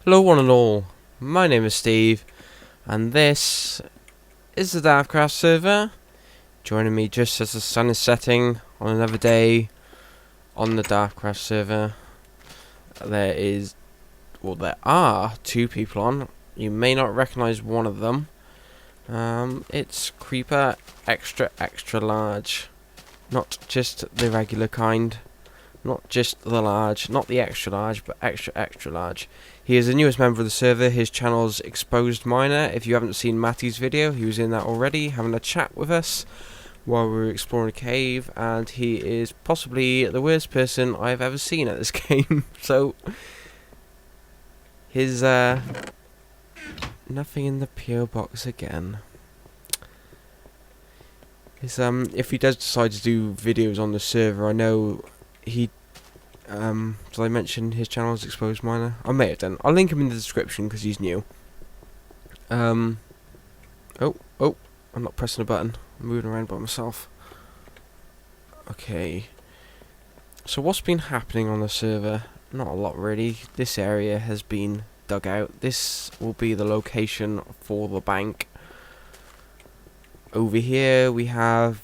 Hello one and all, my name is Steve, and this is the DaftCraft server. Joining me just as the sun is setting on another day on the DaftCraft server. There are two people on. You may not recognise one of them. It's Creeper extra large. Not just the regular kind. Not just the large, not the extra large, but extra large. He is the newest member of the server. His channel's ExposedMiner. If you haven't seen Matty's video, he was in that already, having a chat with us while we were exploring a cave, and he is possibly the worst person I've ever seen at this game. So, his, nothing in the PO box again. His, if he does decide to do videos on the server, I know he, did I mention his channel is ExposedMiner? I may have done. I'll link him in the description because he's new. Oh, I'm not pressing a button. I'm moving around by myself. Okay. So what's been happening on the server? Not a lot really. This area has been dug out. This will be the location for the bank. Over here we have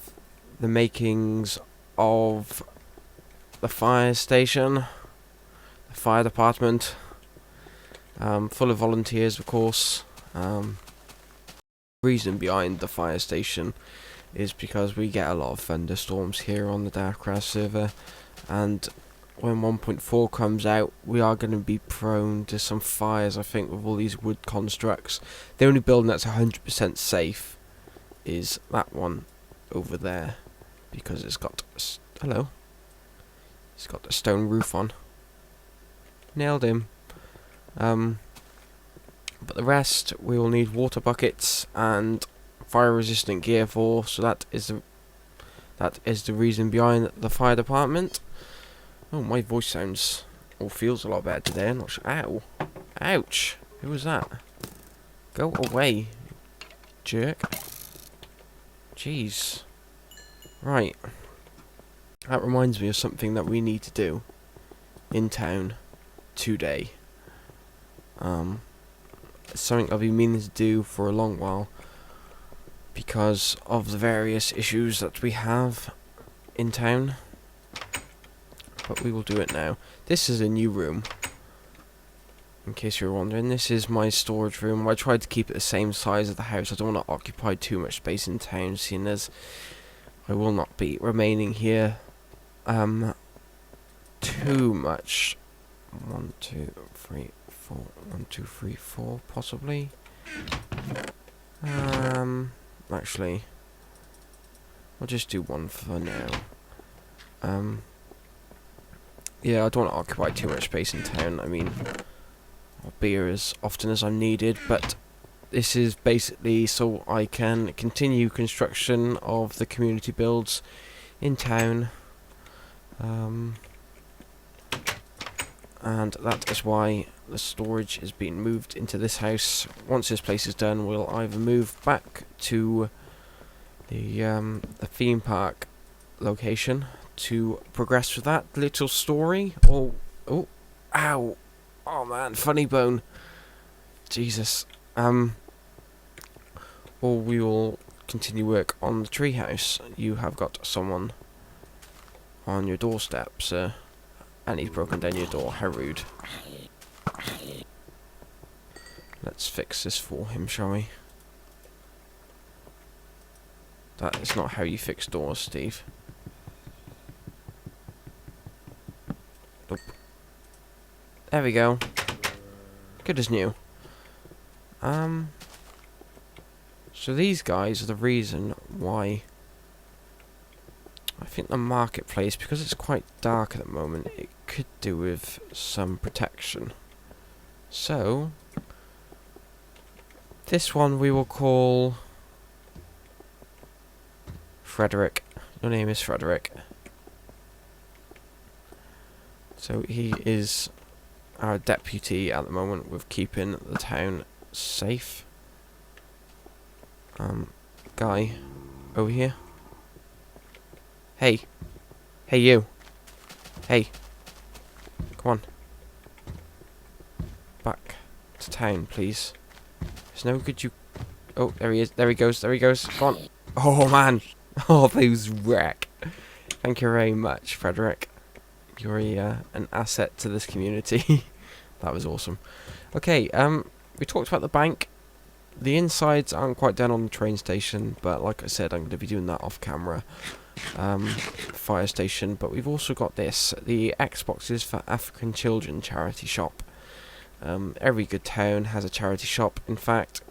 the makings of the fire station, the fire department, full of volunteers, of course. Reason behind the fire station is because we get a lot of thunderstorms here on the DaftCraft server, and when 1.4 comes out, we are going to be prone to some fires, I think, with all these wood constructs. The only building that's 100% safe is that one over there, because it's got it's got a stone roof on. Nailed him. But the rest we will need water buckets and fire resistant gear for, so that is the reason behind the fire department. Oh, my voice sounds or feels a lot better today. I'm not sure. Ow. Ouch. Who was that? Go away, jerk. Jeez. Right. That reminds me of something that we need to do in town today. It's something I've been meaning to do for a long while because of the various issues that we have in town. But we will do it now. This is a new room. In case you're wondering, this is my storage room. I tried to keep it the same size as the house. I don't want to occupy too much space in town, seeing as I will not be remaining here too much. 1, 2, 3, 4. 1, 2, 3, 4, possibly. Actually, I'll just do one for now. Yeah, I don't want to occupy too much space in town. I mean, I'll be here as often as I'm needed, but this is basically so I can continue construction of the community builds in town. And that is why the storage is being moved into this house. Once this place is done, we'll either move back to the theme park location to progress with that little story, or ow, oh man, funny bone, Jesus, or we will continue work on the treehouse. You have got someone on your doorstep, sir. And he's broken down your door. How rude. Let's fix this for him, shall we? That is not how you fix doors, Steve. Nope. There we go. Good as new. So these guys are the reason why I think the marketplace, because it's quite dark at the moment, it could do with some protection. So, this one we will call Frederick. Your name is Frederick. So he is our deputy at the moment with keeping the town safe. Guy, over here. Hey. Hey, you. Hey. Come on. Back. to town, please? Snow, could you... Oh, there he is. There he goes. There he goes. Go on. Oh, man. Oh, those wreck. Thank you very much, Frederick. You're an asset to this community. That was awesome. Okay, we talked about the bank. The insides aren't quite done on the train station, but like I said, I'm going to be doing that off camera. Fire station, but we've also got this, the Xboxes for African Children charity shop. Every good town has a charity shop. In fact,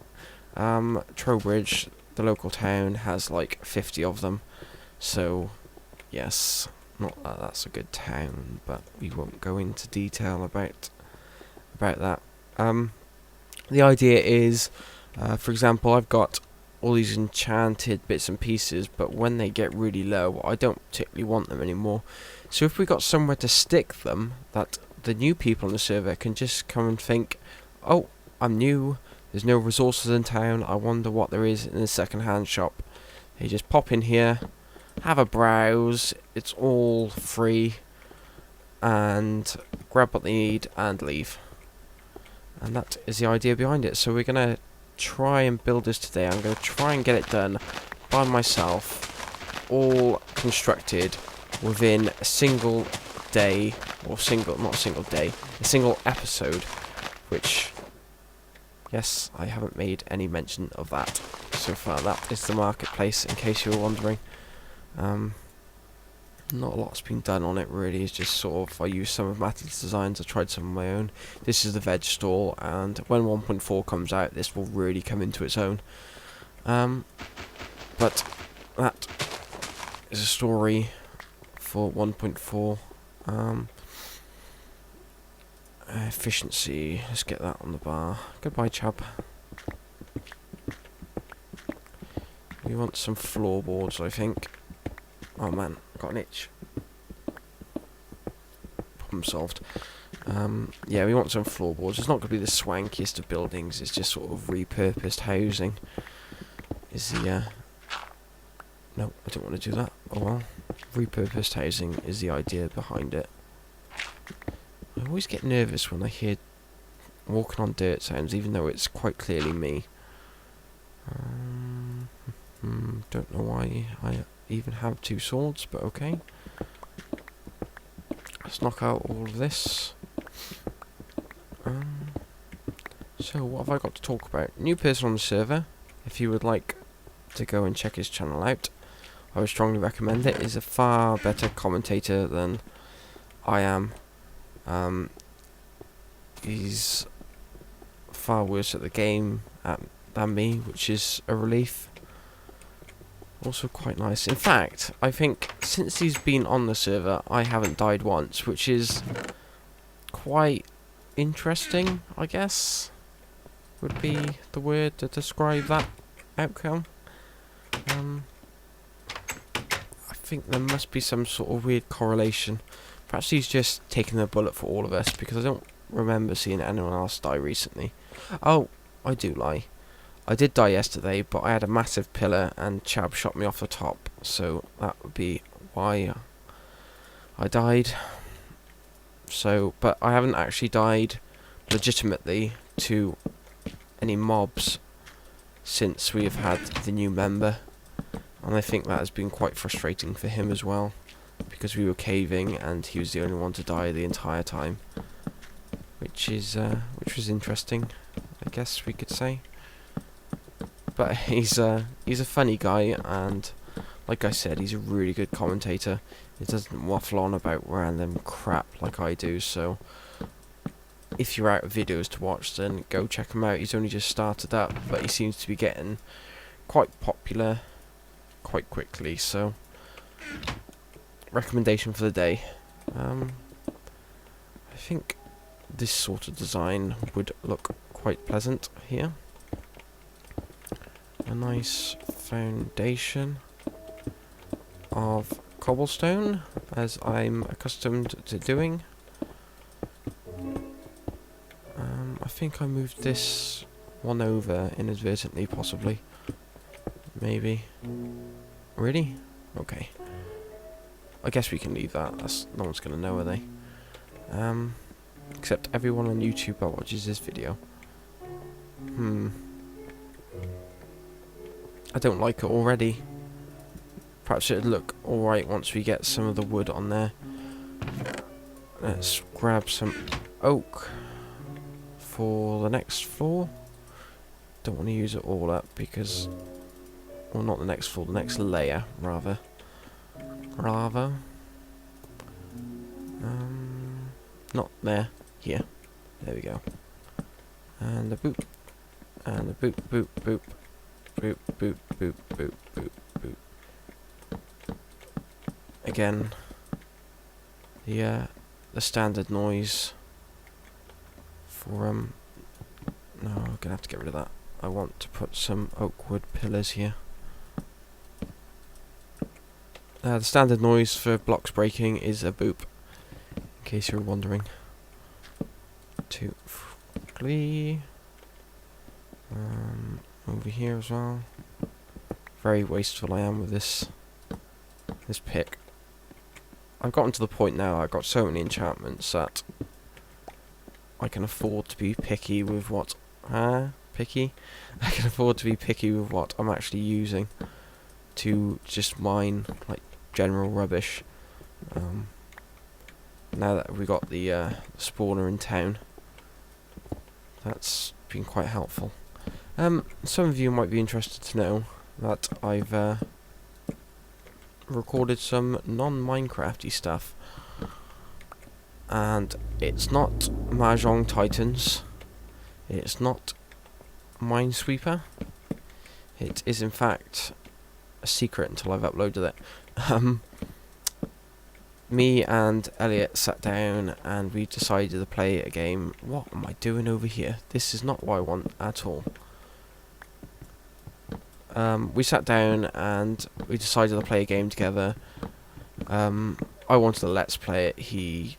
Trowbridge, the local town, has like 50 of them. So, yes, not that that's a good town, but we won't go into detail about that. The idea is, for example, I've got all these enchanted bits and pieces, but when they get really low, I don't particularly want them anymore. So if we got somewhere to stick them, that the new people on the server can just come and think, oh, I'm new, there's no resources in town, I wonder what there is in the second-hand shop. They just pop in here, have a browse, it's all free, and grab what they need and leave. And that is the idea behind it. So we're going to try and build this today. I'm going to try and get it done by myself, all constructed within a single day, or not single day, a single episode, which, yes, I haven't made any mention of that so far. That is the marketplace, in case you were wondering. Not a lot's been done on it really. It's just sort of, I used some of Matty's designs, I tried some of my own. This is the veg stall, and when 1.4 comes out, this will really come into its own. But that is a story for 1.4. Efficiency, let's get that on the bar. Goodbye, chap. We want some floorboards, I think. Oh man, got an itch. Problem solved. Yeah, we want some floorboards. It's not going to be the swankiest of buildings. It's just sort of repurposed housing. Is the no, I don't want to do that. Oh well. Repurposed housing is the idea behind it. I always get nervous when I hear walking on dirt sounds, even though it's quite clearly me. Don't know why I even have two swords, but okay. Let's knock out all of this. So what have I got to talk about? New person on the server. If you would like to go and check his channel out, I would strongly recommend it. He's a far better commentator than I am. He's far worse at the game than me, which is a relief. Also quite nice. In fact, I think since he's been on the server, I haven't died once, which is quite interesting, I guess, would be the word to describe that outcome. I think there must be some sort of weird correlation. Perhaps he's just taking the bullet for all of us, because I don't remember seeing anyone else die recently. Oh, I do lie. I did die yesterday, but I had a massive pillar and Chab shot me off the top, so that would be why I died. So, but I haven't actually died legitimately to any mobs since we have had the new member, and I think that has been quite frustrating for him as well, because we were caving and he was the only one to die the entire time, which was interesting, I guess we could say. But he's a funny guy, and like I said, he's a really good commentator. He doesn't waffle on about random crap like I do, so if you're out of videos to watch, then go check him out. He's only just started up, but he seems to be getting quite popular quite quickly, so recommendation for the day. I think this sort of design would look quite pleasant here. A nice foundation of cobblestone, as I'm accustomed to doing. I think I moved this one over inadvertently, possibly. Maybe. Really? Okay. I guess we can leave that. That's, no one's gonna know, are they? Except everyone on YouTube that watches this video. I don't like it already. Perhaps it'd look alright once we get some of the wood on there. Let's grab some oak for the next floor. Don't want to use it all up because... well, not the next floor, the next layer, rather. Not there. Here. There we go. And a boop. And a boop, boop, boop. Boop, boop, boop, boop, boop, boop. Again, the standard noise for no, I'm gonna have to get rid of that. I want to put some oak wood pillars here. The standard noise for blocks breaking is a boop, in case you're wondering. 2, 3. Over here as well. Very wasteful I am with this pick. I've gotten to the point now, I've got so many enchantments that I can afford to be picky with what... picky? I can afford to be picky with what I'm actually using to just mine, like, general rubbish. Now that we got the spawner in town, that's been quite helpful. Some of you might be interested to know that I've recorded some non-Minecrafty stuff, and it's not Mahjong Titans, it's not Minesweeper, it is in fact a secret until I've uploaded it. Me and Elliot sat down and we decided to play a game. What am I doing over here? This is not what I want at all. We sat down and we decided to play a game together. I wanted to let's play it. He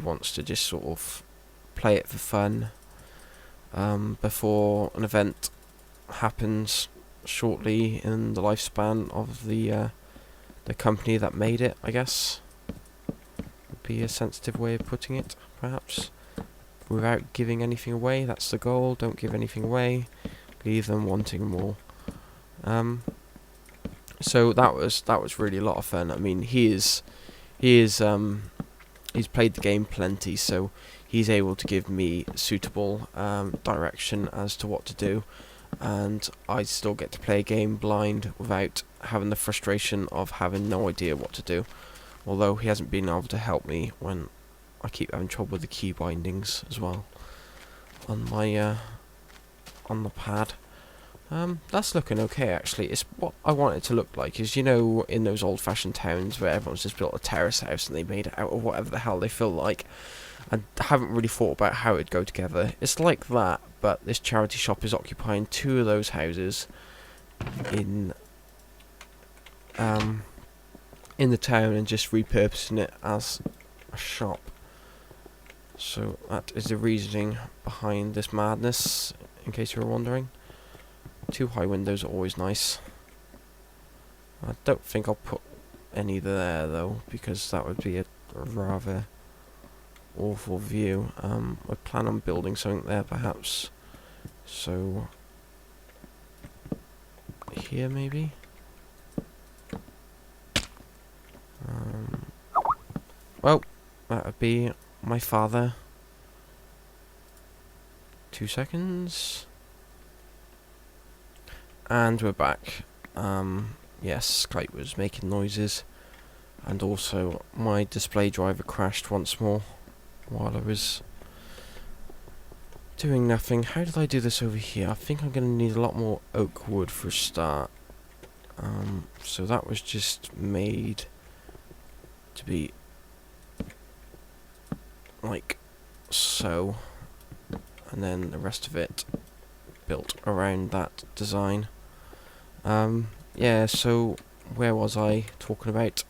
wants to just sort of play it for fun. Before an event happens shortly in the lifespan of the company that made it, I guess. Would be a sensitive way of putting it, perhaps. Without giving anything away, that's the goal. Don't give anything away. Leave them wanting more. So that was really a lot of fun. I mean, he's played the game plenty, so he's able to give me suitable direction as to what to do, and I still get to play a game blind without having the frustration of having no idea what to do. Although he hasn't been able to help me when I keep having trouble with the key bindings as well on my on the pad. That's looking okay actually. It's what I want it to look like. Is, you know, in those old-fashioned towns where everyone's just built a terrace house and they made it out of whatever the hell they feel like. I haven't really thought about how it'd go together. It's like that, but this charity shop is occupying 2 of those houses in the town and just repurposing it as a shop. So that is the reasoning behind this madness, in case you were wondering. 2 high windows are always nice. I don't think I'll put any there though, because that would be a rather awful view. I plan on building something there perhaps. So here maybe. Well, that would be my father. 2 seconds. And we're back. Yes, Skype was making noises, and also my display driver crashed once more while I was doing nothing. How did I do this over here? I think I'm going to need a lot more oak wood for a start. So that was just made to be like so, and then the rest of it built around that design. Yeah, so where was I talking about?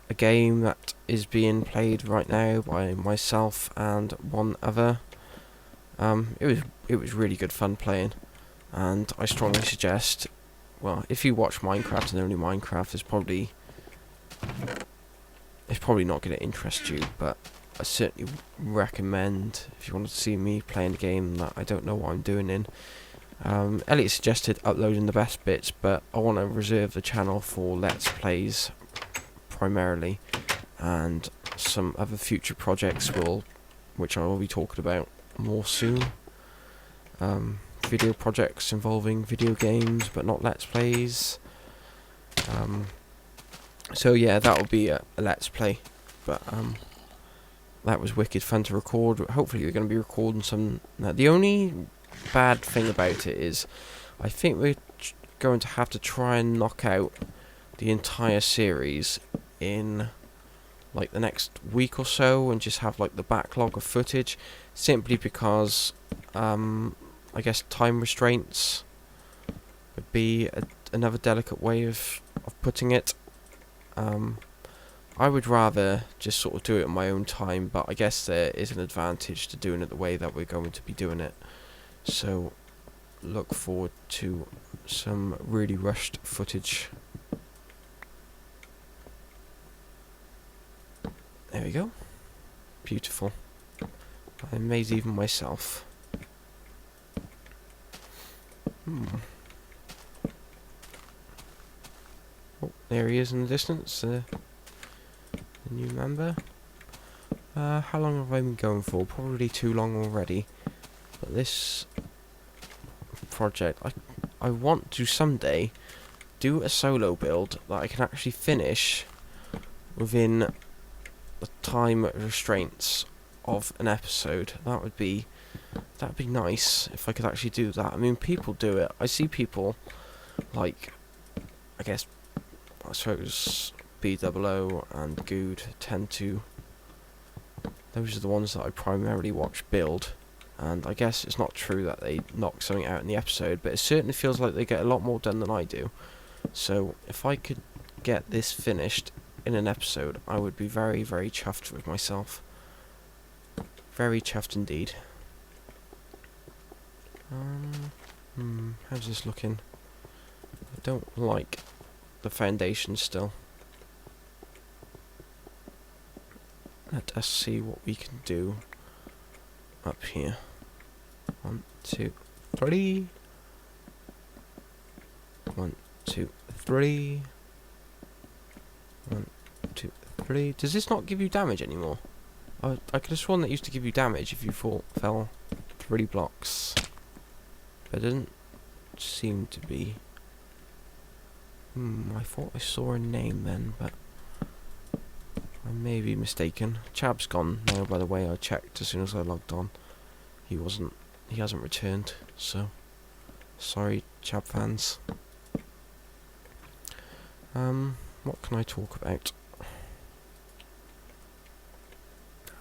A game that is being played right now by myself and one other. It was really good fun playing, and I strongly suggest, well, if you watch Minecraft and only Minecraft, it's probably not going to interest you, but I certainly recommend, if you want to see me playing a game that I don't know what I'm doing in. Elliot suggested uploading the best bits, but I want to reserve the channel for Let's Plays primarily, and some other future projects which I will be talking about more soon. Video projects involving video games, but not Let's Plays. So yeah, that will be a Let's Play, but that was wicked fun to record. Hopefully we're going to be recording some. The only bad thing about it is, I think we're going to have to try and knock out the entire series in like the next week or so, and just have like the backlog of footage, simply because I guess time restraints would be another delicate way of putting it. I would rather just sort of do it in my own time, but I guess there is an advantage to doing it the way that we're going to be doing it. So look forward to some really rushed footage. There we go. Beautiful. I amaze even myself. Oh, there he is in the distance. The new member. How long have I been going for? Probably too long already. But this project, I want to someday do a solo build that I can actually finish within the time restraints of an episode. That'd be nice if I could actually do that. I mean, people do it. I see people like, I suppose BOO and Good tend to. Those are the ones that I primarily watch build, and I guess it's not true that they knock something out in the episode, but it certainly feels like they get a lot more done than I do. So if I could get this finished in an episode, I would be very, very chuffed with myself. Very chuffed indeed. How's this looking? I don't like the foundation still. Let us see what we can do up here. 1, 2, 3. 1, 2, 3. 1, 2, 3. Does this not give you damage anymore? I could have sworn that used to give you damage if you fell 3 blocks. But it didn't seem to be. I thought I saw a name then, but I may be mistaken. Chab's gone now, by the way. I checked as soon as I logged on. He hasn't returned, so sorry, Chab fans. What can I talk about?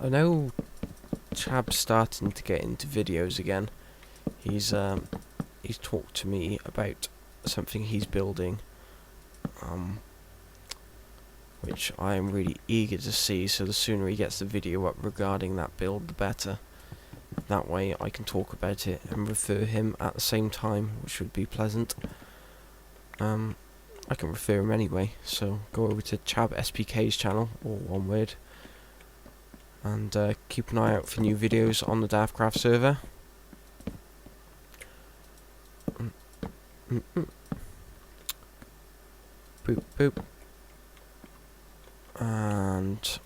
I know Chab's starting to get into videos again. He's talked to me about something he's building, which I am really eager to see, so the sooner he gets the video up regarding that build, the better. That way I can talk about it and refer him at the same time, which would be pleasant. I can refer him anyway, so go over to Chab SPK's channel, all one word, and keep an eye out for new videos on the DaftCraft server. Boop boop. And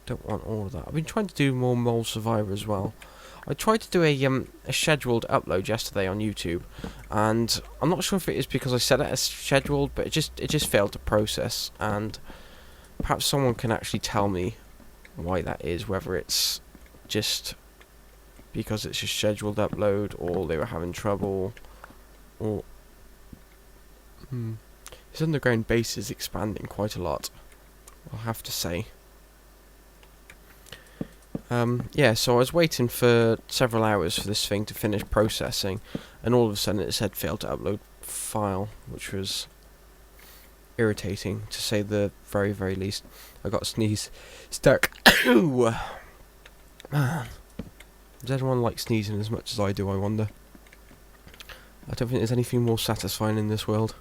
don't want all of that. I've been trying to do more Mole Survivor as well. I tried to do a scheduled upload yesterday on YouTube, and I'm not sure if it is because I set it as scheduled, but it just failed to process. And perhaps someone can actually tell me why that is, whether it's just because it's a scheduled upload, or they were having trouble, or his underground base is expanding quite a lot, I'll have to say. Yeah, so I was waiting for several hours for this thing to finish processing, and all of a sudden it said failed to upload file, which was irritating, to say the very, very least. I got a sneeze. Stuck. Ooh. Man. Does anyone like sneezing as much as I do, I wonder? I don't think there's anything more satisfying in this world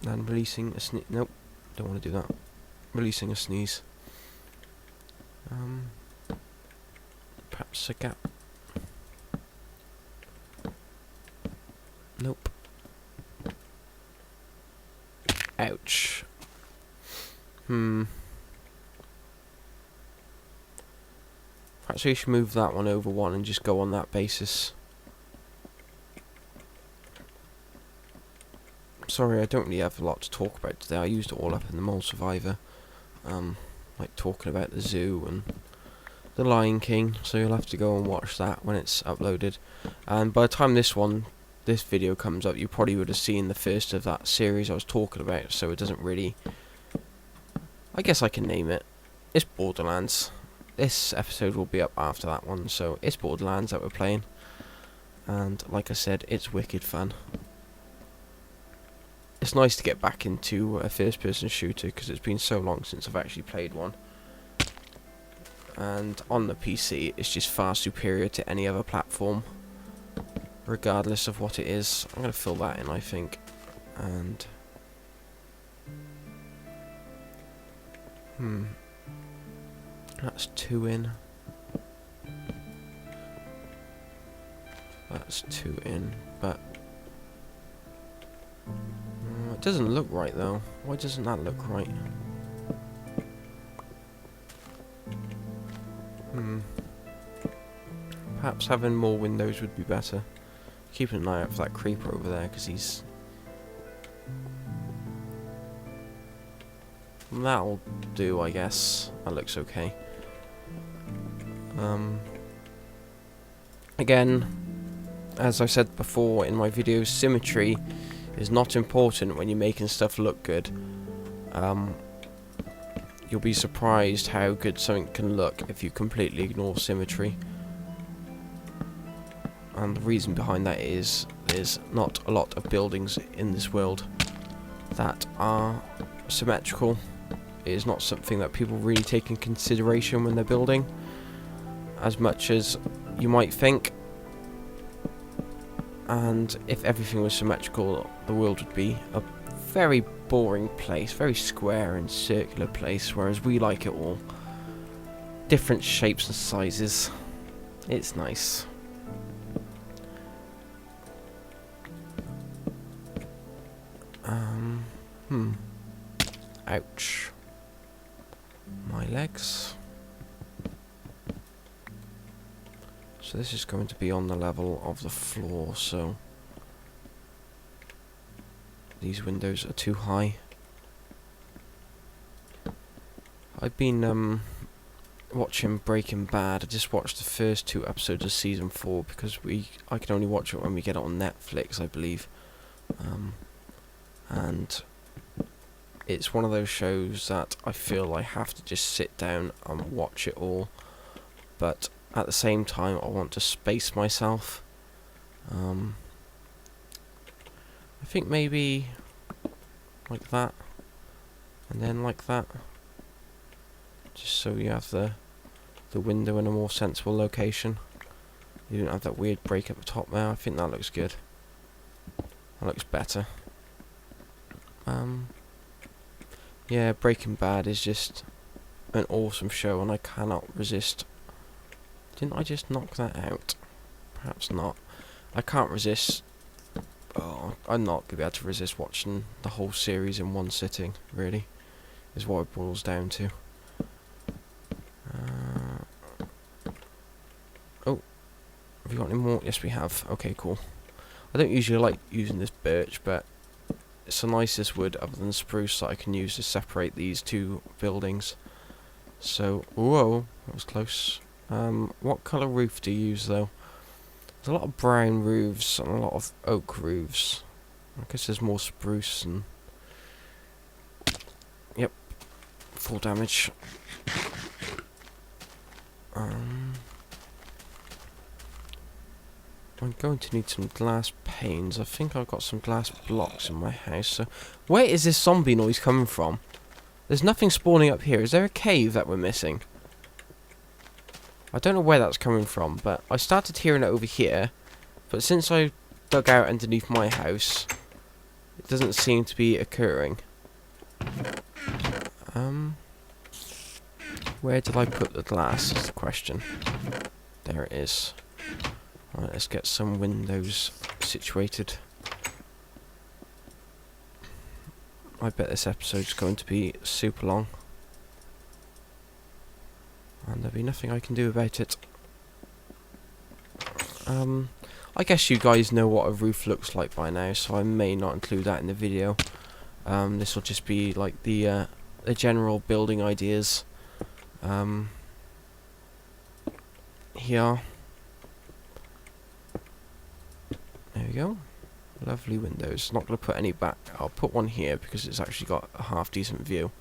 than releasing a sneeze. Nope, don't want to do that. Releasing a sneeze. Perhaps a gap. Nope. Ouch. Perhaps we should move that one over one and just go on that basis. Sorry, I don't really have a lot to talk about today. I used it all up in the Mole Survivor. Like talking about the zoo and the Lion King, so you'll have to go and watch that when it's uploaded. And by the time this video comes up, you probably would have seen the first of that series I was talking about, so it doesn't really... I guess I can name it. It's Borderlands. This episode will be up after that one, so it's Borderlands that we're playing. And like I said, it's wicked fun. It's nice to get back into a first-person shooter, because it's been so long since I've actually played one. And on the PC, it's just far superior to any other platform, regardless of what it is. I'm going to fill that in, I think. And... that's 2 in. That's 2 in, but... it doesn't look right, though. Why doesn't that look right? Perhaps having more windows would be better. Keeping an eye out for that creeper over there, because he's... that'll do, I guess. That looks okay. Again, as I said before in my videos, symmetry is not important when you're making stuff look good. You'll be surprised how good something can look if you completely ignore symmetry. And the reason behind that is there's not a lot of buildings in this world that are symmetrical. It is not something that people really take in consideration when they're building, as much as you might think. And if everything was symmetrical, the world would be a very boring place, very square and circular place, whereas we like it all. Different shapes and sizes. It's nice. Ouch. My legs. So this is going to be on the level of the floor, so these windows are too high. I've been watching Breaking Bad. I just watched the first 2 episodes of season 4 because I can only watch it when we get it on Netflix, I believe. And it's one of those shows that I feel I have to just sit down and watch it all, but at the same time I want to space myself. I think maybe like that, and then like that, just so you have the window in a more sensible location. You don't have that weird break at the top there. I think that looks good. That looks better. Yeah, Breaking Bad is just an awesome show, and I cannot resist. Didn't I just knock that out? Perhaps not. I can't resist. Oh, I'm not going to be able to resist watching the whole series in one sitting, really, is what it boils down to. Oh, have we got any more? Yes, we have. Okay, cool. I don't usually like using this birch, but it's the nicest wood other than spruce that I can use to separate these 2 buildings. So, whoa, that was close. What colour roof do you use, though? There's a lot of brown roofs and a lot of oak roofs. I guess there's more spruce and... Yep. Full damage. I'm going to need some glass panes. I think I've got some glass blocks in my house. So, where is this zombie noise coming from? There's nothing spawning up here. Is there a cave that we're missing? I don't know where that's coming from, but I started hearing it over here. But since I dug out underneath my house, it doesn't seem to be occurring. Where did I put the glass is the question. There it is. Right, let's get some windows situated. I bet this episode's going to be super long. And there'll be nothing I can do about it. I guess you guys know what a roof looks like by now, so I may not include that in the video. This will just be like the general building ideas. Here. There we go. Lovely windows. Not going to put any back. I'll put one here because it's actually got a half decent view.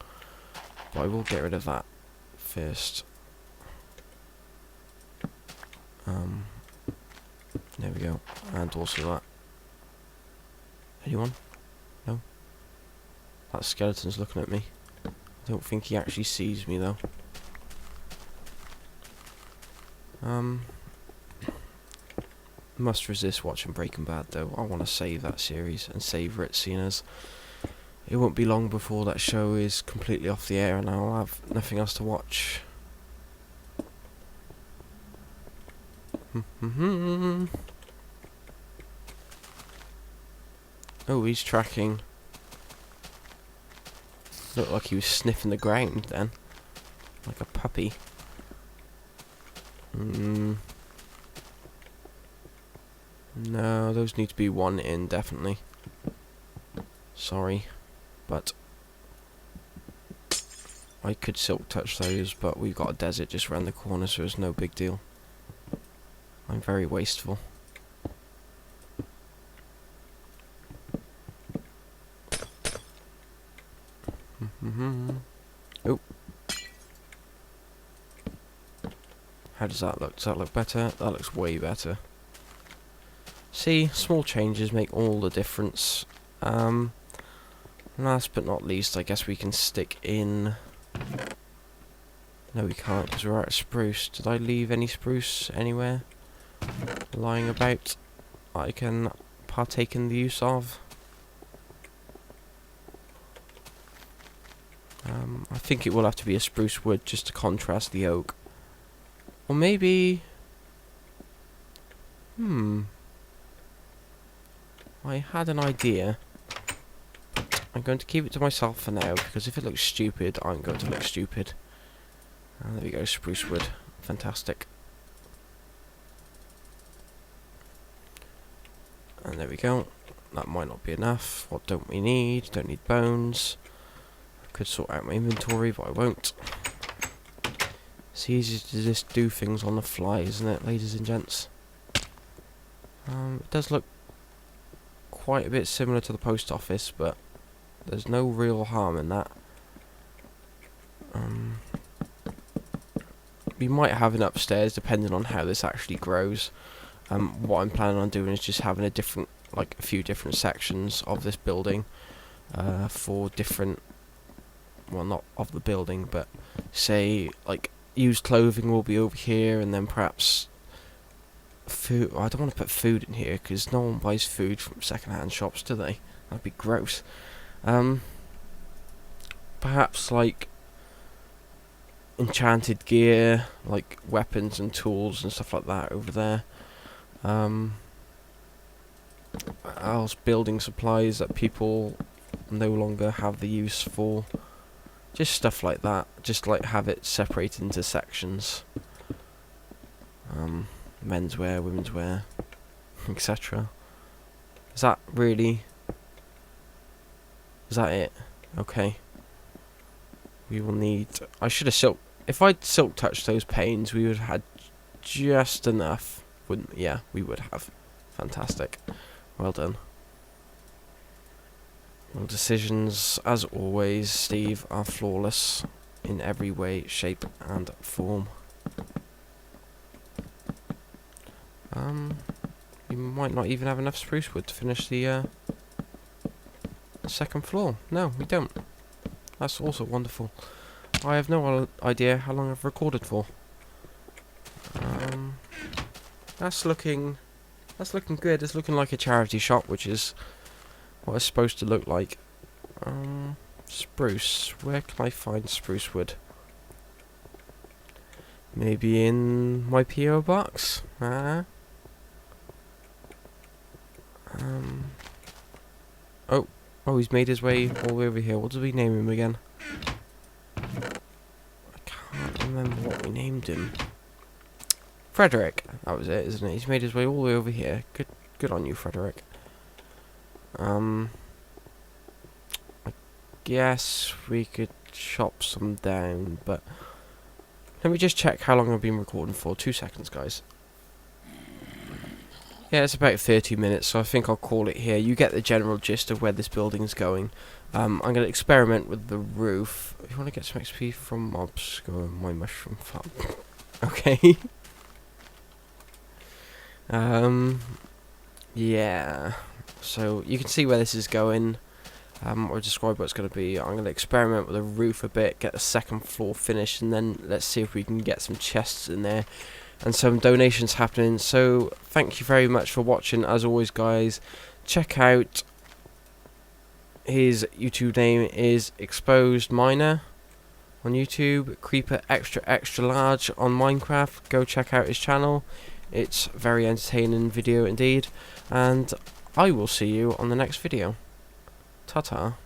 But I will get rid of that first. There we go. And also that. Anyone? No? That skeleton's looking at me. I don't think he actually sees me though. Must resist watching Breaking Bad though. I want to save that series and savour it, seeing as it won't be long before that show is completely off the air and I'll have nothing else to watch. Oh, he's tracking. Looked like he was sniffing the ground then. Like a puppy. No, those need to be one in, definitely. Sorry. But I could silk touch those, but we've got a desert just around the corner, so it's no big deal. I'm very wasteful. Oh. How does that look? Does that look better? That looks way better. See, small changes make all the difference. Last but not least, I guess we can stick in... No, we can't, because we're out of spruce. Did I leave any spruce anywhere lying about I can partake in the use of? I think it will have to be a spruce wood just to contrast the oak. Or maybe... I had an idea. I'm going to keep it to myself for now, because if it looks stupid, I'm going to look stupid. And there we go, spruce wood. Fantastic. And there we go. That might not be enough. What don't we need? Don't need bones. I could sort out my inventory, but I won't. It's easy to just do things on the fly, isn't it, ladies and gents? It does look quite a bit similar to the post office, but there's no real harm in that. We might have an upstairs depending on how this actually grows. What I'm planning on doing is just having a few different sections of this building for different, well, not of the building, but say like used clothing will be over here, and then perhaps food. I don't want to put food in here because no one buys food from second-hand shops, do they? That'd be gross. Perhaps like enchanted gear, like weapons and tools and stuff like that over there. Else building supplies that people no longer have the use for. Just stuff like that. Just like have it separated into sections. Menswear, womenswear, etc. Is that it? Okay. We will need... I should have silk... If I'd silk touched those panes, we would have had just enough. Wouldn't... Yeah, we would have. Fantastic. Well done. Well, decisions, as always, Steve, are flawless in every way, shape, and form. We might not even have enough spruce wood to finish the second floor. No, we don't. That's also wonderful. I have no idea how long I've recorded for. That's looking good. It's looking like a charity shop, which is what it's supposed to look like. Spruce. Where can I find spruce wood? Maybe in my PO box? Oh, he's made his way all the way over here. What did we name him again? I can't remember what we named him. Frederick. That was it, isn't it? He's made his way all the way over here. Good on you, Frederick. I guess we could chop some down, but let me just check how long I've been recording for. 2 seconds, guys. Yeah, it's about 30 minutes, so I think I'll call it here. You get the general gist of where this building's going. I'm going to experiment with the roof. If you want to get some XP from mobs, go on my mushroom farm. Okay. Yeah. So, you can see where this is going. Or describe what it's going to be. I'm going to experiment with the roof a bit, get the second floor finished, and then let's see if we can get some chests in there and some donations happening. So thank you very much for watching. As always, guys, check out his YouTube name is ExposedMiner on YouTube, CreeperXXL on Minecraft. Go check out his channel. It's very entertaining video indeed, and I will see you on the next video. Ta-ta.